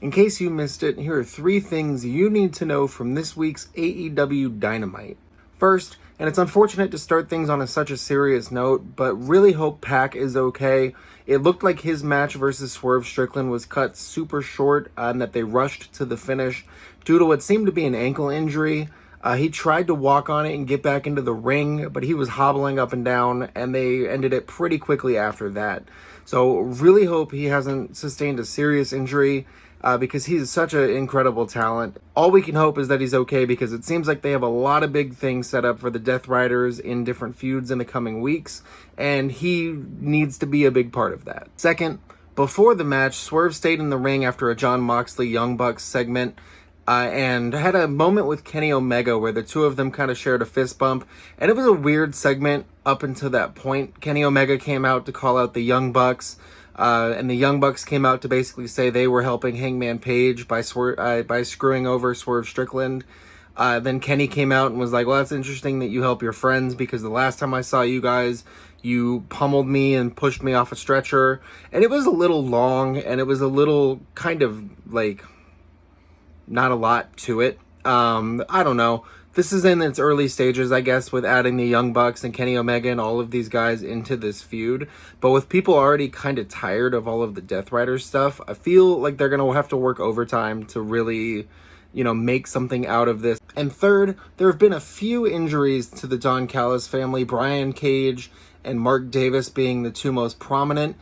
In case you missed it, here are 3 things you need to know from this week's AEW Dynamite. First, and it's unfortunate to start things on such a serious note, but really hope Pac is okay. It looked like his match versus Swerve Strickland was cut super short and that they rushed to the finish due to what seemed to be an ankle injury. He tried to walk on it and get back into the ring, but he was hobbling up and down, and they ended it pretty quickly after that. So really hope he hasn't sustained a serious injury because he's such an incredible talent. All we can hope is that he's okay, because it seems like they have a lot of big things set up for the Death Riders in different feuds in the coming weeks, and he needs to be a big part of that. Second, before the match, Swerve stayed in the ring after a Jon Moxley Young Bucks segment, and had a moment with Kenny Omega where the two of them kind of shared a fist bump, and it was a weird segment up until that point. Kenny Omega came out to call out the Young Bucks, and the Young Bucks came out to basically say they were helping Hangman Page by screwing over Swerve Strickland. Then Kenny came out and was like, well, that's interesting that you help your friends, because the last time I saw you guys, you pummeled me and pushed me off a stretcher. And it was a little long, and it was a little kind of like not a lot to it. I don't know. This is in its early stages, I guess, with adding the Young Bucks and Kenny Omega and all of these guys into this feud. But with people already kind of tired of all of the Death Rider stuff, I feel like they're going to have to work overtime to really, make something out of this. And third, there have been a few injuries to the Don Callis family, Brian Cage and Mark Davis being the two most prominent.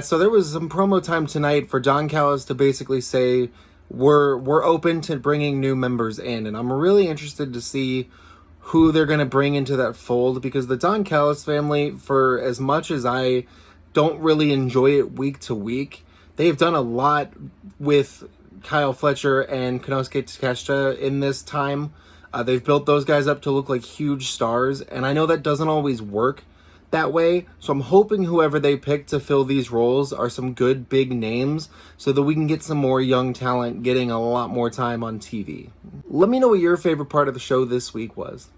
So there was some promo time tonight for Don Callis to basically say, we're open to bringing new members in, and I'm really interested to see who they're going to bring into that fold, because the Don Callis family, for as much as I don't really enjoy it week to week, they've done a lot with Kyle Fletcher and Konosuke Takeshita in this time. They've built those guys up to look like huge stars, and I know that doesn't always work that way, so I'm hoping whoever they pick to fill these roles are some good big names, so that we can get some more young talent getting a lot more time on TV. Let me know what your favorite part of the show this week was.